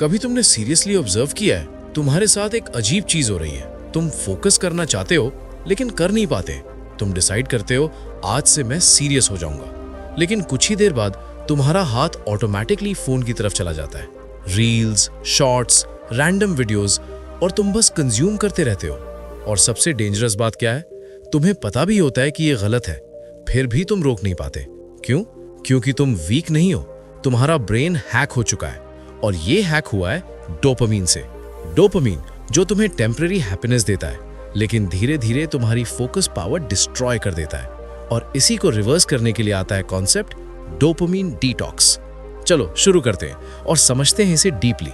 कभी तुमने seriously observe किया है तुम्हारे साथ एक अजीब चीज हो रही है। तुम फोकस करना चाहते हो लेकिन कर नहीं पाते। तुम डिसाइड करते हो आज से मैं सीरियस हो जाऊंगा, लेकिन कुछ ही देर बाद तुम्हारा हाथ ऑटोमेटिकली फोन की तरफ चला जाता है। रील्स, शॉर्ट्स, रैंडम वीडियोस, और तुम बस कंज्यूम करते रहते हो। और सबसे डेंजरस बात क्या है, तुम्हें पता भी होता है कि ये गलत है, फिर भी तुम रोक नहीं पाते। क्यों? क्योंकि तुम वीक नहीं हो, तुम्हारा ब्रेन हैक हो चुका है। और ये हैक हुआ है डोपामीन से। डोपामीन जो तुम्हें टेम्पररी हैप्पीनेस देता है, लेकिन धीरे धीरे तुम्हारी फोकस पावर डिस्ट्रॉय कर देता है। और इसी को रिवर्स करने के लिए आता है कॉन्सेप्ट डोपामीन डिटॉक्स। चलो शुरू करते हैं और समझते हैं इसे डीपली,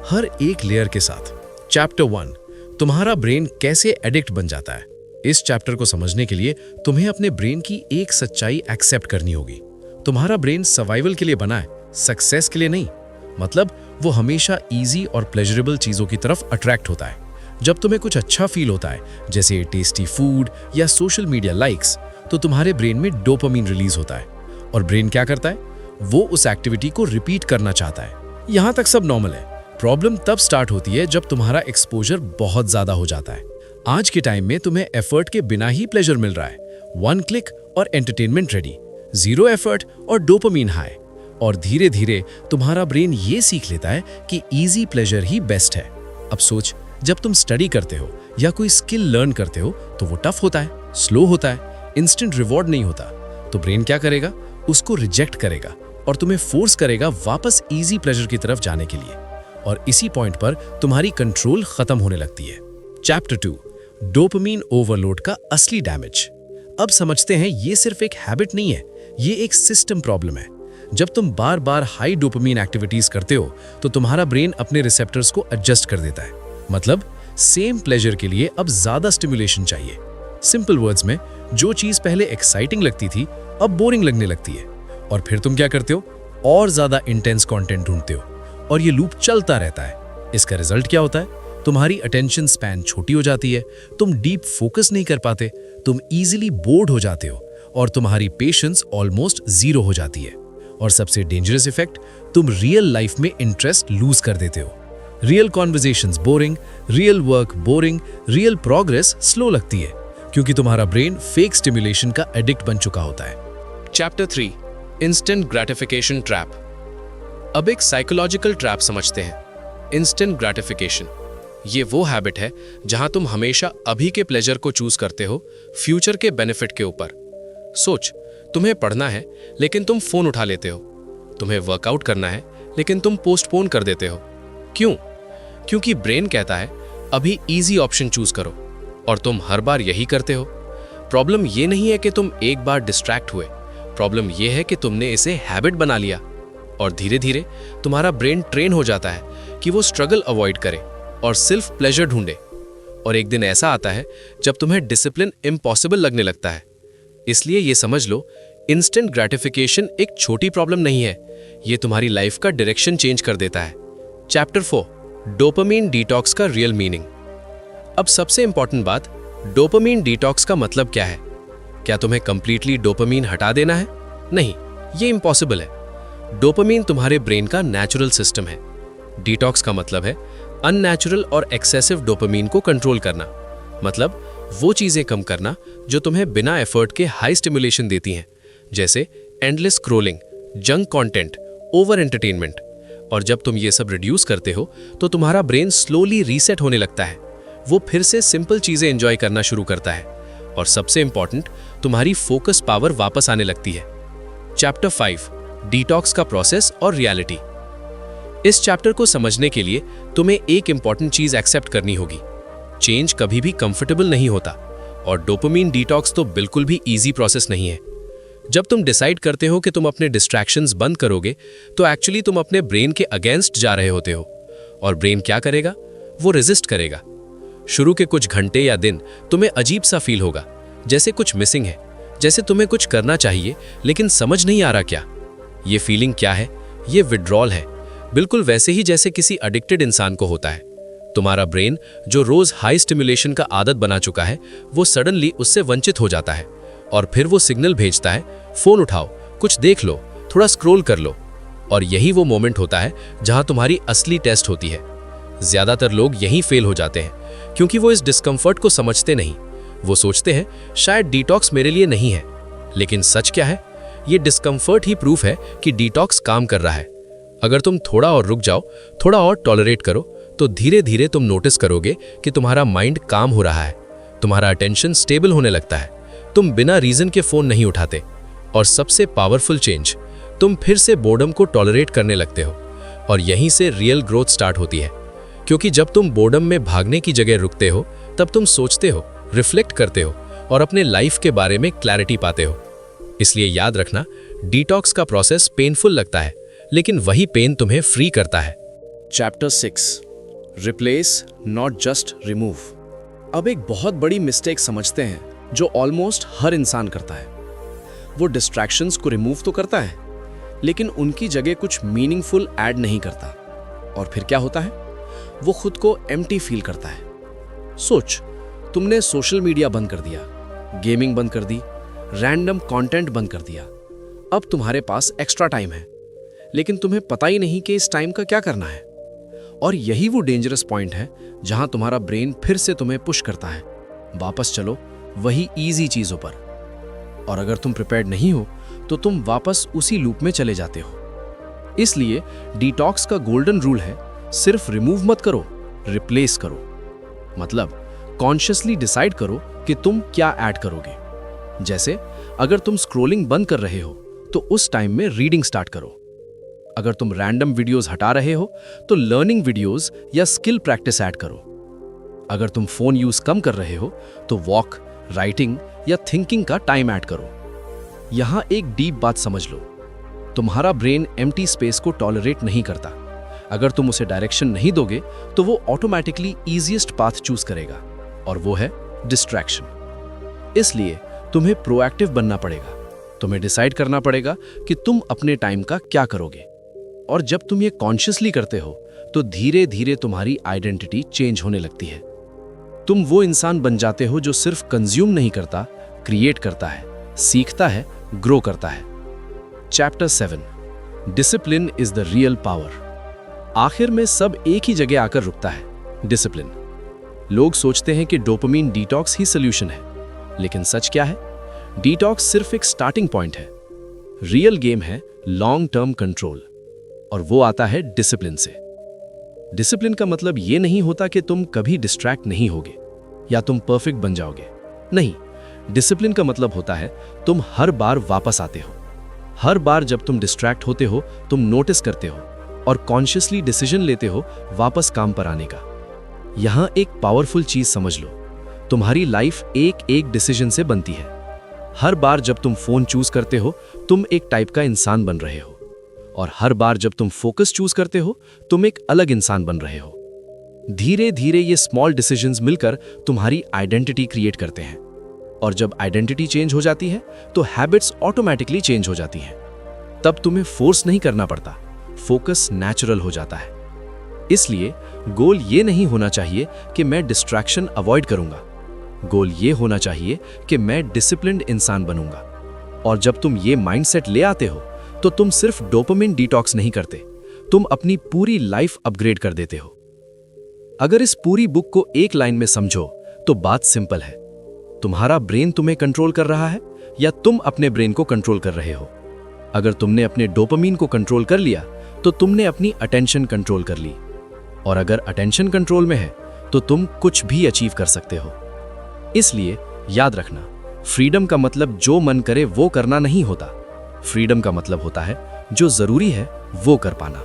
हर एक लेयर के साथ। चैप्टर 1, तुम्हारा ब्रेन कैसे एडिक्ट बन जाता है। इस चैप्टर को समझने के लिए तुम्हें अपने ब्रेन की एक सच्चाई एक्सेप्ट करनी होगी। तुम्हारा ब्रेन सर्वाइवल के लिए बना है, सक्सेस के लिए नहीं। मतलब वो हमेशा इजी और प्लेजरेबल चीजों की तरफ अट्रैक्ट होता है। जब तुम्हें कुछ अच्छा फील होता है, जैसे टेस्टी फूड या सोशल मीडिया लाइक्स, तो तुम्हारे ब्रेन में डोपामीन रिलीज होता है। और ब्रेन क्या करता है, वो उस एक्टिविटी को रिपीट करना चाहता है। यहां तक सब नॉर्मल है। प्रॉब्लम तब स्टार्ट होती है जब तुम्हारा एक्सपोजर बहुत ज्यादा हो जाता है। आज के टाइम में तुम्हें एफर्ट के बिना ही प्लेजर मिल रहा है। 1 क्लिक और एंटरटेनमेंट रेडी, 0 एफर्ट और डोपामीन हाई। और धीरे धीरे तुम्हारा ब्रेन ये सीख लेता है कि इजी प्लेजर ही बेस्ट है। अब सोच, जब तुम स्टडी करते हो या कोई स्किल लर्न करते हो तो वो टफ होता है, स्लो होता है, इंस्टेंट रिवॉर्ड नहीं होता। तो ब्रेन क्या करेगा, उसको रिजेक्ट करेगा और तुम्हें फोर्स करेगा वापस इजी प्लेजर की तरफ जाने के लिए। और इसी पॉइंट पर तुम्हारी कंट्रोल खत्म होने लगती है। चैप्टर 2, डोपामीन ओवरलोड का असली डैमेज। अब समझते हैं ये सिर्फ एक हैबिट नहीं है, ये एक सिस्टम प्रॉब्लम है। जब तुम बार बार हाई डोपामीन एक्टिविटीज करते हो तो तुम्हारा ब्रेन अपने रिसेप्टर्स को एडजस्ट कर देता है। मतलब सेम प्लेजर के लिए अब ज्यादा स्टिमुलेशन चाहिए। सिंपल वर्ड्स में, जो चीज पहले एक्साइटिंग लगती थी अब बोरिंग लगने लगती है। और फिर तुम क्या करते हो, और ज्यादा इंटेंस कंटेंट ढूंढते हो, और ये लूप चलता रहता है। इसका रिजल्ट क्या होता है, तुम्हारी अटेंशन स्पैन छोटी हो जाती है, तुम डीप फोकस नहीं कर पाते, तुम इजीली बोर्ड हो जाते हो, और तुम्हारी पेशेंस ऑलमोस्ट 0 हो जाती है। और सबसे डेंजरस इफेक्ट, तुम रियल लाइफ में इंटरेस्ट लूज कर देते हो। Real conversations boring, real work boring, real progress slow लगती है, क्योंकि तुम्हारा ब्रेन फेक स्टिमुलेशन का एडिक्ट बन चुका होता है। Chapter 3, instant gratification trap. अब एक साइकोलॉजिकल ट्रैप समझते हैं। इंस्टेंट ग्रेटिफिकेशन ये वो हैबिट है जहां तुम हमेशा अभी के प्लेजर को चूज करते हो फ्यूचर के बेनिफिट के ऊपर। सोच, तुम्हें पढ़ना है लेकिन तुम फोन उठा लेते हो। तुम्हें वर्कआउट करना है लेकिन तुम पोस्टपोन कर देते हो। क्यों? क्योंकि ब्रेन कहता है अभी इजी ऑप्शन चूज करो, और तुम हर बार यही करते हो। प्रॉब्लम ये नहीं है कि तुम एक बार डिस्ट्रैक्ट हुए, प्रॉब्लम ये है कि तुमने इसे हैबिट बना लिया। और धीरे धीरे तुम्हारा ब्रेन ट्रेन हो जाता है कि वो स्ट्रगल अवॉइड करे और सिर्फ प्लेजर ढूंढे। और एक दिन ऐसा आता है जब तुम्हें डिसिप्लिन इम्पॉसिबल लगने लगता है। इसलिए ये समझ लो, इंस्टेंट ग्रेटिफिकेशन एक छोटी प्रॉब्लम नहीं है, ये तुम्हारी लाइफ का डायरेक्शन चेंज कर देता है। चैप्टर 4, डोपामीन डिटॉक्स का रियल मीनिंग। अब सबसे इंपॉर्टेंट बात, डोपामीन डिटॉक्स का मतलब क्या है? क्या तुम्हें कंप्लीटली डोपामीन हटा देना है? नहीं, ये इम्पॉसिबल है। डोपामीन तुम्हारे ब्रेन का नेचुरल सिस्टम है। डिटॉक्स का मतलब है अननेचुरल और एक्सेसिव डोपामीन को कंट्रोल करना। मतलब वो चीजें कम करना जो तुम्हें बिना एफर्ट के हाई स्टिमुलेशन देती हैं, जैसे endless scrolling, junk content, over entertainment. और जब तुम ये सब रिड्यूस करते हो तो तुम्हारा ब्रेन स्लोली रीसेट होने लगता है। वो फिर से सिंपल चीजें एंजॉय करना शुरू करता है। और सबसे इंपॉर्टेंट, तुम्हारी फोकस पावर वापस आने लगती है। चैप्टर 5, डिटॉक्स का प्रोसेस और रियलिटी। इस चैप्टर को समझने के लिए तुम्हें एक इंपॉर्टेंट चीज एक्सेप्ट करनी होगी। चेंज कभी भी कंफर्टेबल नहीं होता, और डोपामीन डिटॉक्स तो बिल्कुल भी इजी प्रोसेस नहीं है। जब तुम डिसाइड करते हो कि तुम अपने डिस्ट्रैक्शंस बंद करोगे, तो एक्चुअली तुम अपने ब्रेन के अगेंस्ट जा रहे होते हो। और ब्रेन क्या करेगा? वो रेजिस्ट करेगा। शुरू के कुछ घंटे या दिन तुम्हें अजीब सा फील होगा, जैसे कुछ मिसिंग है, जैसे तुम्हें कुछ करना चाहिए लेकिन समझ नहीं आ रहा क्या। ये फीलिंग क्या है? ये विड्रॉल है, बिल्कुल वैसे ही जैसे किसी एडिक्टेड इंसान को होता है। तुम्हारा ब्रेन जो रोज हाई स्टिमुलेशन का आदत बना चुका है, वो सडनली उससे वंचित हो जाता है। और फिर वो सिग्नल भेजता है, फोन उठाओ, कुछ देख लो, थोड़ा स्क्रॉल कर लो। और यही वो मोमेंट होता है जहां तुम्हारी असली टेस्ट होती है। ज्यादातर लोग यहीं फेल हो जाते हैं क्योंकि वो इस डिस्कम्फर्ट को समझते नहीं। वो सोचते हैं शायद डिटॉक्स मेरे लिए नहीं है, लेकिन सच क्या है? ये डिस्कम्फर्ट ही प्रूफ है कि डिटॉक्स काम कर रहा है। अगर तुम थोड़ा और रुक जाओ, थोड़ा और टॉलरेट करो, तो धीरे धीरे तुम नोटिस करोगे कि तुम्हारा माइंड काम हो रहा है, तुम्हारा अटेंशन स्टेबल होने लगता है, तुम बिना रीजन के फोन नहीं उठाते, और सबसे पावरफुल चेंज, तुम फिर से बोर्डम को टॉलरेट करने लगते हो। और यहीं से रियल ग्रोथ स्टार्ट होती है, क्योंकि जब तुम बोर्डम में भागने की जगह रुकते हो, तब तुम सोचते हो, रिफ्लेक्ट करते हो और अपने लाइफ के बारे में क्लैरिटी पाते हो। इसलिए याद रखना, डिटॉक्स का प्रोसेस पेनफुल लगता है, लेकिन वही पेन तुम्हें फ्री करता है। Chapter 6, replace not just remove. अब एक बहुत बड़ी मिस्टेक समझते हैं जो ऑलमोस्ट हर इंसान करता है। वो डिस्ट्रैक्शंस को रिमूव तो करता है, लेकिन उनकी जगह कुछ मीनिंगफुल ऐड नहीं करता। और फिर क्या होता है? वो खुद को एम्प्टी फील करता है। सोच, तुमने सोशल मीडिया बंद कर दिया, गेमिंग बंद कर दी, रैंडम कंटेंट बंद कर दिया। अब तुम्हारे पास एक्स्ट्रा टाइम है, लेकिन तुम्हें पता ही नहीं कि इस टाइम का क्या करना है। और यही वो डेंजरस पॉइंट है जहां तुम्हारा ब्रेन फिर से तुम्हें पुश करता है, वापस चलो वही इजी चीजों पर। और अगर तुम प्रिपेयर्ड नहीं हो तो तुम वापस उसी लूप में चले जाते हो। इसलिए डिटॉक्स का गोल्डन रूल है, सिर्फ रिमूव मत करो, रिप्लेस करो। मतलब कॉन्शियसली डिसाइड करो कि तुम क्या ऐड करोगे। जैसे अगर तुम स्क्रॉलिंग बंद कर रहे हो तो उस टाइम में रीडिंग स्टार्ट करो। अगर तुम रैंडम वीडियोस हटा रहे हो तो लर्निंग वीडियोस या स्किल प्रैक्टिस ऐड करो। अगर तुम फोन यूज कम कर रहे हो तो वॉक, राइटिंग या थिंकिंग का टाइम ऐड करो। यहां एक डीप बात समझ लो, तुम्हारा ब्रेन एम्प्टी स्पेस को टॉलरेट नहीं करता। अगर तुम उसे डायरेक्शन नहीं दोगे तो वो ऑटोमेटिकली इजीएस्ट पाथ चूज करेगा, और वो है डिस्ट्रैक्शन। इसलिए तुम्हें प्रोएक्टिव बनना पड़ेगा। तुम्हें डिसाइड करना पड़ेगा कि तुम अपने टाइम का क्या करोगे। और जब तुम ये कॉन्शियसली करते हो तो धीरे धीरे तुम्हारी आइडेंटिटी चेंज होने लगती है। तुम वो इंसान बन जाते हो जो सिर्फ कंज्यूम नहीं करता, क्रिएट करता है, सीखता है, ग्रो करता है। Chapter 7, discipline is the real power. आखिर में सब एक ही जगह आकर रुकता है, डिसिप्लिन। लोग सोचते हैं कि डोपामिन डिटॉक्स ही सॉल्यूशन है, लेकिन सच क्या है? डिटॉक्स सिर्फ एक स्टार्टिंग पॉइंट है। रियल गेम है लॉन्ग टर्म कंट्रोल, और वो आता है डिसिप्लिन से। डिसिप्लिन का मतलब ये नहीं होता कि तुम कभी डिस्ट्रैक्ट नहीं होगे या तुम परफेक्ट बन जाओगे। नहीं, डिसिप्लिन का मतलब होता है तुम हर बार वापस आते हो। हर बार जब तुम डिस्ट्रैक्ट होते हो, तुम नोटिस करते हो और कॉन्शियसली डिसीजन लेते हो वापस काम पर आने का। यहां एक पावरफुल चीज समझ लो, तुम्हारी लाइफ एक एक डिसीजन से बनती है। हर बार जब तुम फोन चूज करते हो, तुम एक टाइप का इंसान बन रहे हो, और हर बार जब तुम फोकस चूज करते हो, तुम एक अलग इंसान बन रहे हो। धीरे धीरे ये स्मॉल डिसीजंस मिलकर तुम्हारी आइडेंटिटी क्रिएट करते हैं, और जब आइडेंटिटी चेंज हो जाती है तो हैबिट्स ऑटोमेटिकली चेंज हो जाती हैं। तब तुम्हें फोर्स नहीं करना पड़ता, फोकस नेचुरल हो जाता है। इसलिए गोल ये नहीं होना चाहिए कि मैं डिस्ट्रैक्शन अवॉइड करूंगा। गोल ये होना चाहिए कि मैं डिसिप्लिन्ड इंसान बनूंगा। और जब तुम ये माइंडसेट ले आते हो तो तुम सिर्फ डोपामिन डिटॉक्स नहीं करते, तुम अपनी पूरी लाइफ अपग्रेड कर देते हो। अगर इस पूरी बुक को एक लाइन में समझो तो बात सिंपल है, तुम्हारा ब्रेन तुम्हें कंट्रोल कर रहा है या तुम अपने ब्रेन को कंट्रोल कर रहे हो। अगर तुमने अपने डोपामिन को कंट्रोल कर लिया तो तुमने अपनी अटेंशन कंट्रोल कर ली, और अगर अटेंशन कंट्रोल में है तो तुम कुछ भी अचीव कर सकते हो। इसलिए याद रखना, फ्रीडम का मतलब जो मन करे वो करना नहीं होता। फ्रीडम का मतलब होता है जो जरूरी है वो कर पाना।